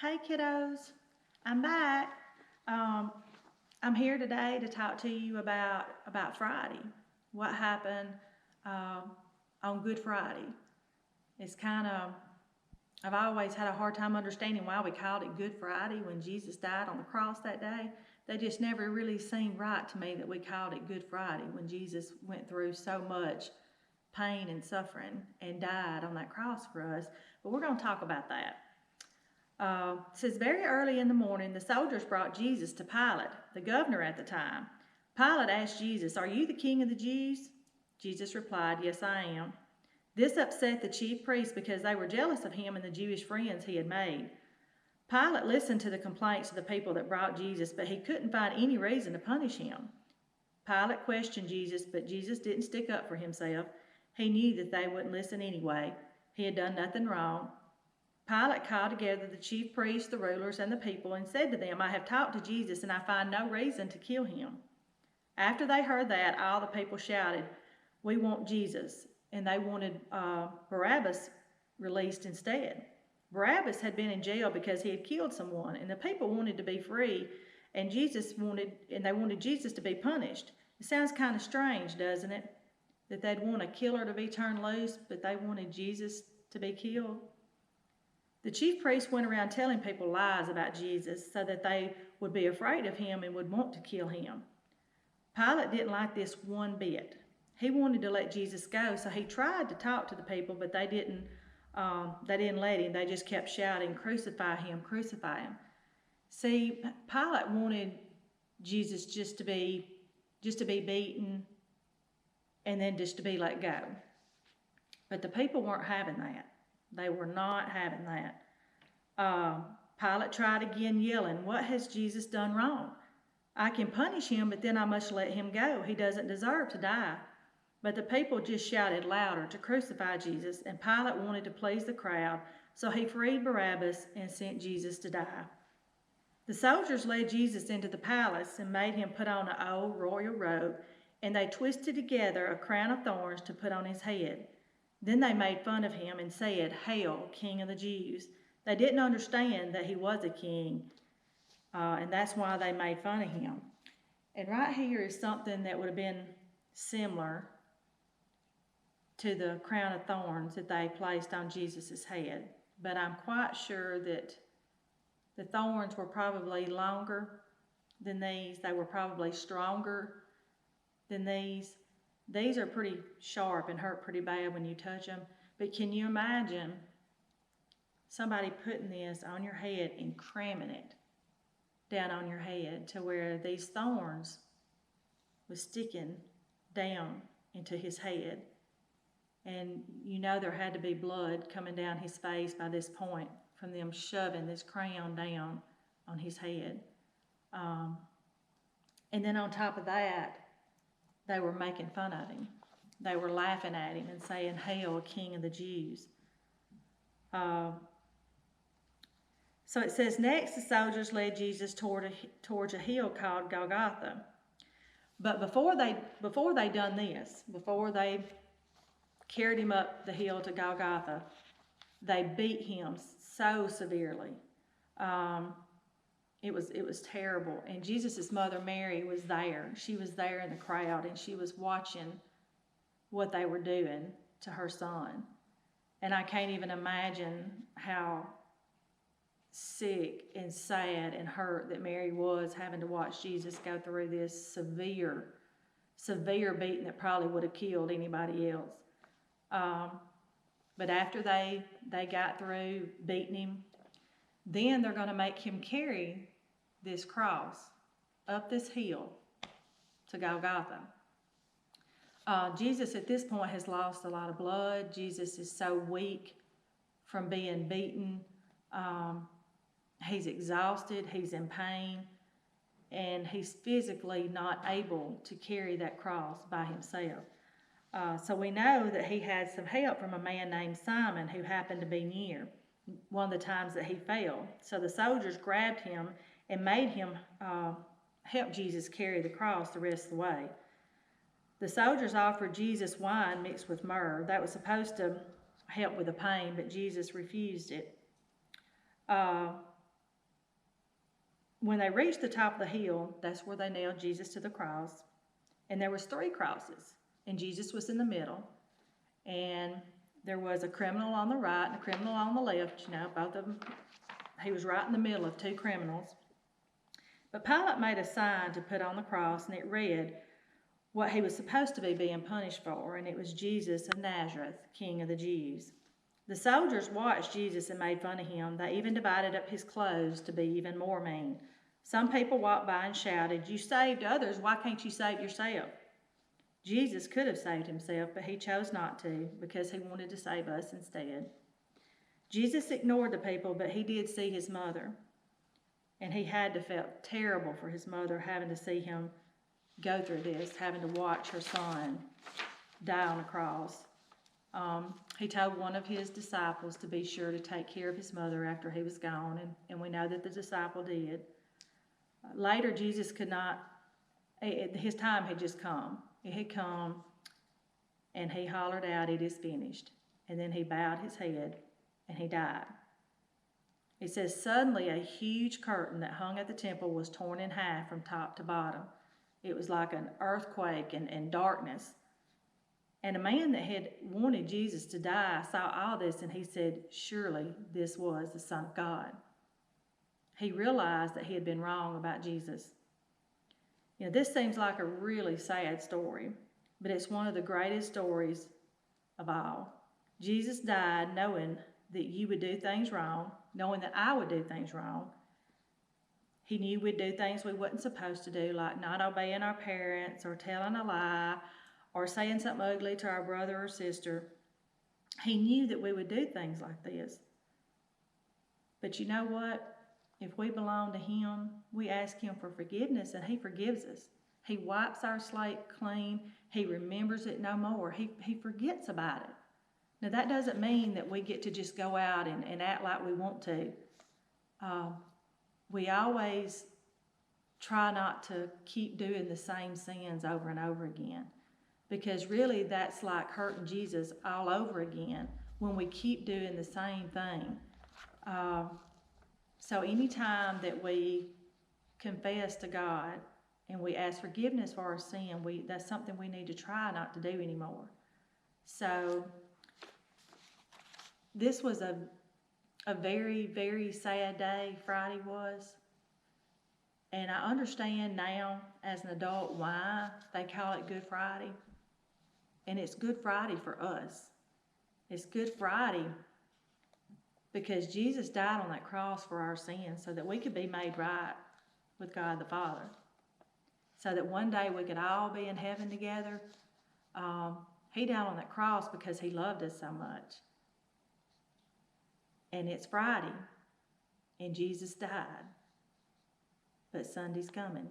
Hey kiddos, I'm back. Um, I'm here today to talk to you about Friday. What happened um, on Good Friday? It's kind of I've always had a hard time understanding why we called it Good Friday when Jesus died on the cross that day. They just never really seemed right to me that we called it Good Friday when Jesus went through so much pain and suffering and died on that cross for us. But we're going to talk about that. It says, very early in the morning, the soldiers brought Jesus to Pilate, the governor at the time. Pilate asked Jesus, "Are you the king of the Jews?" Jesus replied, "Yes, I am." This upset the chief priests because they were jealous of him and the Jewish friends he had made. Pilate listened to the complaints of the people that brought Jesus, but he couldn't find any reason to punish him. Pilate questioned Jesus, but Jesus didn't stick up for himself. He knew that they wouldn't listen anyway. He had done nothing wrong. Pilate called together the chief priests, the rulers, and the people and said to them, "I have talked to Jesus, and I find no reason to kill him." After they heard that, all the people shouted, "We want Jesus," and they wanted Barabbas released instead. Barabbas had been in jail because he had killed someone, and the people wanted to be free, and they wanted Jesus to be punished. It sounds kind of strange, doesn't it? That they'd want a killer to be turned loose, but they wanted Jesus to be killed. The chief priests went around telling people lies about Jesus so that they would be afraid of him and would want to kill him. Pilate didn't like this one bit. He wanted to let Jesus go, so he tried to talk to the people, but they didn't let him. They just kept shouting, "Crucify him, crucify him." See, Pilate wanted Jesus just to be beaten and then just to be let go. But the people weren't having that. They were not having that. Pilate tried again, yelling, "What has Jesus done wrong? I can punish him, but then I must let him go. He doesn't deserve to die." But the people just shouted louder to crucify Jesus, and Pilate wanted to please the crowd, so he freed Barabbas and sent Jesus to die. The soldiers led Jesus into the palace and made him put on an old royal robe, and they twisted together a crown of thorns to put on his head. Then they made fun of him and said, "Hail, King of the Jews." They didn't understand that he was a king, and that's why they made fun of him. And right here is something that would have been similar to the crown of thorns that they placed on Jesus' head. But I'm quite sure that the thorns were probably longer than these. They were probably stronger than these. These are pretty sharp and hurt pretty bad when you touch them. But can you imagine somebody putting this on your head and cramming it down on your head to where these thorns was sticking down into his head? And you know there had to be blood coming down his face by this point from them shoving this crown down on his head. And then on top of that, they were making fun of him. They were laughing at him and saying, "Hail, King of the Jews." So it says, next the soldiers led Jesus towards a hill called Golgotha. But before they done this, before they carried him up the hill to Golgotha, they beat him so severely. It was terrible. And Jesus' mother Mary was there. She was there in the crowd, and she was watching what they were doing to her son. And I can't even imagine how sick and sad and hurt that Mary was having to watch Jesus go through this severe beating that probably would have killed anybody else. But after they got through beating him, then they're going to make him carry this cross up this hill to Golgotha. Jesus at this point has lost a lot of blood. Jesus is so weak from being beaten. He's exhausted, he's in pain, and he's physically not able to carry that cross by himself. So we know that he had some help from a man named Simon who happened to be near one of the times that he fell. So the soldiers grabbed him and made him help Jesus carry the cross the rest of the way. The soldiers offered Jesus wine mixed with myrrh. That was supposed to help with the pain, but Jesus refused it. when they reached the top of the hill, that's where they nailed Jesus to the cross. And there was 3 crosses, and Jesus was in the middle. And there was a criminal on the right and a criminal on the left, both of them. He was right in the middle of 2 criminals. But Pilate made a sign to put on the cross, and it read what he was supposed to be being punished for, and it was Jesus of Nazareth, King of the Jews. The soldiers watched Jesus and made fun of him. They even divided up his clothes to be even more mean. Some people walked by and shouted, "You saved others, why can't you save yourself?" Jesus could have saved himself, but he chose not to because he wanted to save us instead. Jesus ignored the people, but he did see his mother. And he had to feel terrible for his mother having to see him go through this, having to watch her son die on a cross. He told one of his disciples to be sure to take care of his mother after he was gone, and we know that the disciple did. Later, Jesus could not, his time had just come. It had come, and he hollered out, "It is finished." And then he bowed his head, and he died. It says, suddenly a huge curtain that hung at the temple was torn in half from top to bottom. It was like an earthquake and darkness. And a man that had wanted Jesus to die saw all this, and he said, surely this was the Son of God. He realized that he had been wrong about Jesus. This seems like a really sad story, but it's one of the greatest stories of all. Jesus died knowing that you would do things wrong, knowing that I would do things wrong. He knew we'd do things we wasn't supposed to do, like not obeying our parents or telling a lie or saying something ugly to our brother or sister. He knew that we would do things like this. But you know what? If we belong to him, we ask him for forgiveness and he forgives us. He wipes our slate clean. He remembers it no more. He forgets about it. Now, that doesn't mean that we get to just go out and act like we want to. We always try not to keep doing the same sins over and over again, because really that's like hurting Jesus all over again when we keep doing the same thing. So anytime that we confess to God and we ask forgiveness for our sin, that's something we need to try not to do anymore. So this was a very, very sad day, Friday was. And I understand now as an adult why they call it Good Friday. And it's Good Friday for us. It's Good Friday because Jesus died on that cross for our sins so that we could be made right with God the Father. So that one day we could all be in heaven together. He died on that cross because he loved us so much. And it's Friday, and Jesus died. But Sunday's coming.